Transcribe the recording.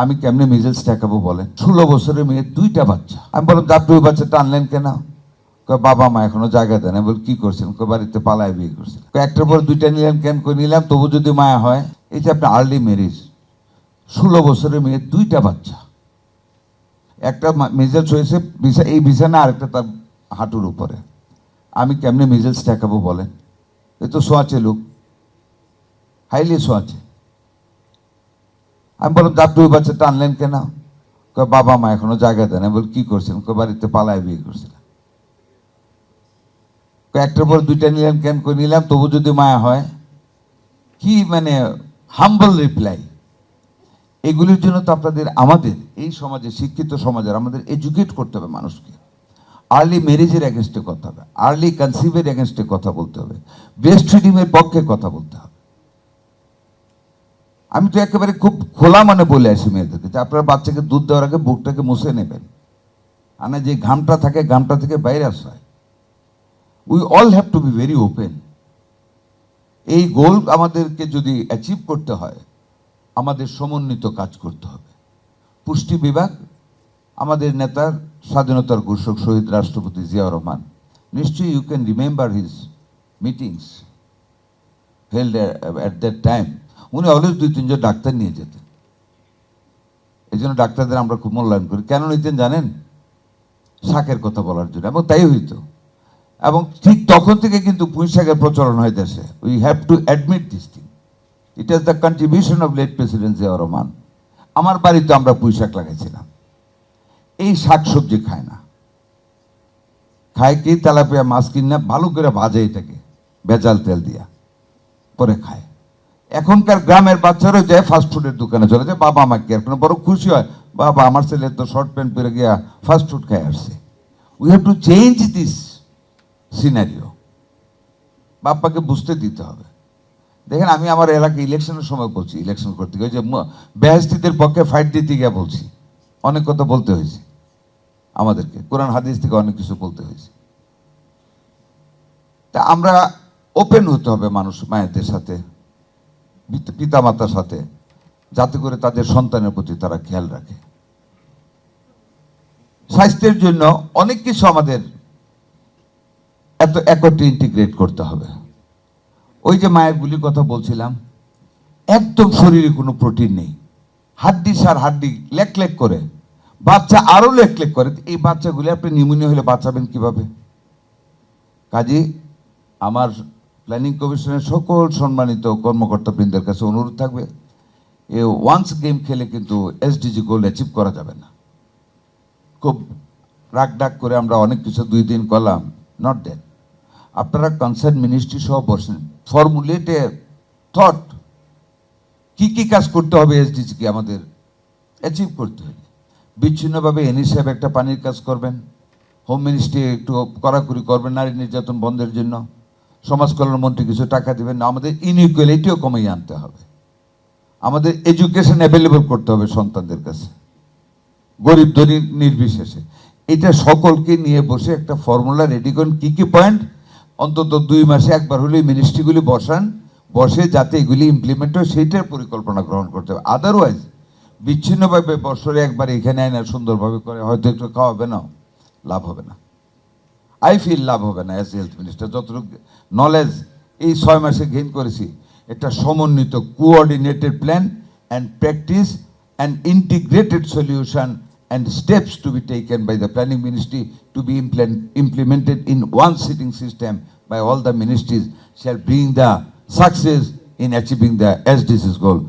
আমি কেমনে মিজেলস ঠেকাবো বলেন? 16 বছরের মেয়ে, 2টা বাচ্চা। আমি বললাম, আপনি ওই বাচ্চাটা আনলেন কেন? বাবা মা এখনো জায়গা দেন। আমি বল, কি করছেন? বাড়িতে পালায় বিয়ে করছেন। একটার পর 2টা নিলেন কেন? নিলাম তবু যদি মায়া হয়। এই যে আপনি আর্লি ম্যারেজ, 16 বছরের মেয়ে, 2টা বাচ্চা। একটা মিজেলস হয়েছে এই বিছানা, আরেকটা তার হাঁটুর উপরে। আমি কেমনে মিজেলস ঠেকাবো বলেন? এ তো সোয়াচে লোক, হাইলি সোয়াচে। আমি বললাম, আপনি ওই বাচ্চাটা আনলেন কেন? বাবা মা এখনো জায়গা দেন। আমি বল, কি করছেন? বাড়িতে পালায় বিয়ে করছিলেন। একটার পর 2টা নিলেন কেন? নিলাম তবু যদি মায়া হয়। কি মানে হাম্বল রিপ্লাই! এগুলির জন্য তো আমাদের এই সমাজে, শিক্ষিত সমাজের আমাদের এডুকেট করতে হবে মানুষকে। আর্লি ম্যারেজের এগেনস্টে কথা হবে, আর্লি কনসিভের এগেনস্টে কথা বলতে হবে, ব্রেস্ট ফিডিংয়ের পক্ষে কথা বলতে হবে। আমি তো একেবারে খুব খোলা মানে বলে আসি মেয়েদেরকে যে আপনার বাচ্চাকে দুধ দেওয়ার আগে বুকটাকে মুছে নেবেন, আর না যে ঘামটা থাকে ঘামটা থেকে বাইরে আসা হয়। We all have to be very open. এই গোল আমাদেরকে যদি অ্যাচিভ করতে হয়, আমাদের সমন্বিত কাজ করতে হবে। পুষ্টি বিভাগ, আমাদের নেতার, স্বাধীনতার ঘোষক শহীদ রাষ্ট্রপতি জিয়াউর রহমান, নিশ্চয়ই you can remember his meetings held at that time. উনি অলওয়েজ 2-3 জন ডাক্তার নিয়ে যেতেন। এই জন্য ডাক্তারদের আমরা খুব মূল্যায়ন করি। কেন নিতেন জানেন? শাকের কথা বলার জন্য, এবং তাই হইতো। এবং ঠিক তখন থেকে কিন্তু পুঁই শাকের প্রচলন হয় দেশে। We have to admit this thing. It is the contribution of late president Ziaur Rahman. আমার বাড়িতে আমরা পুঁই শাক লাগাইছিলাম। এই শাক সবজি খায় না, খায় কি? তেলাপিয়া মাছ কিনা ভালো করে ভাজে এটাকে ভেজাল তেল দিয়া, পরে খায়। এখনকার গ্রামের বাচ্চারাও যায় ফাস্টফুডের দোকানে চলে যায়, বাবা আমাকে আর কোনো বড় খুশি হয়, বাবা আমার ছেলে তো শর্ট প্যান্ট পরে গিয়া ফাস্টফুড খায় আসছে। We have to change this scenario. বাপ্পাকে বুঝতে দিতে হবে। দেখেন, আমি আমার এলাকায় ইলেকশনের সময় বলছি, ইলেকশন করতে গিয়ে যে বেহেস্তিদের পক্ষে ফাইট দিতে গিয়ে বলছি, অনেক কথা বলতে হয়েছে আমাদেরকে, কোরআন হাদিস থেকে অনেক কিছু বলতে হয়েছে। তা আমরা ওপেন হতে হবে মানুষ মায়েদের সাথে, পিতা মাতার সাথে, যাতে করে তাদের সন্তানের প্রতি তারা খেয়াল রাখে। স্বাস্থ্যের জন্য অনেক কিছু আমাদের এত একত্রে ইন্টিগ্রেট করতে হবে। ওই যে মায়ের গুলির কথা বলছিলাম, একদম শরীরে কোনো প্রোটিন নেই, হাড্ডি সার হাড্ডি লেক লেক করে, বাচ্চা আরো লেক লেক করে। এই বাচ্চাগুলি আপনি নিউমোনিয়া হলে বাঁচাবেন কিভাবে? কাজে আমার প্ল্যানিং কমিশনের সকল সম্মানিত কর্মকর্তাবৃন্দের কাছে অনুরোধ থাকবে, এ ওয়ান্স গেম খেলে কিন্তু এসডিজি গোল অ্যাচিভ করা যাবে না। খুব রাগ ডাক করে আমরা অনেক কিছু 2 দিন করলাম, নট দ্যাট। আপনারা কনসার্ন মিনিস্ট্রি সহ বসেন, ফর্মুলেট এ থট, কি কি কাজ করতে হবে এসডিজিকে আমাদের অ্যাচিভ করতে হবে। বিচ্ছিন্নভাবে এনই সাহেব একটা পানির কাজ করবেন, হোম মিনিস্ট্রি একটু কড়াকড়ি করবেন নারী নির্যাতন বন্ধের জন্য, সমাজ কল্যাণ মন্ত্রী কিছু টাকা দেবেন। আমাদের ইনইকুয়ালিটিও কমিয়ে আনতে হবে, আমাদের এডুকেশন অ্যাভেলেবল করতে হবে সন্তানদের কাছে, গরিব ধনী নির্বিশেষে। এটা সকলকে নিয়ে বসে একটা ফর্মুলা রেডি করেন, কি কি পয়েন্ট অন্তত 2 মাসে একবার হলেই মিনিস্ট্রিগুলি বসে যাতে এগুলি ইমপ্লিমেন্ট হয়, সেইটার পরিকল্পনা গ্রহণ করতে হবে। আদারওয়াইজ বিচ্ছিন্নভাবে বছরে একবার এখানে আয় না সুন্দরভাবে করে হয়তো একটু খাওয়াবে না, লাভ হবে না। আই ফিল লাভ হবে না। অ্যাজ হেলথ মিনিস্টার যতটুকু নলেজ এই 6 মাসে গেইন করেছি, একটা সমন্বিত coordinated plan and practice and integrated solution and steps to be taken by the planning ministry to be implemented in one sitting system by all the ministries shall bring the success in achieving the SDGs goal.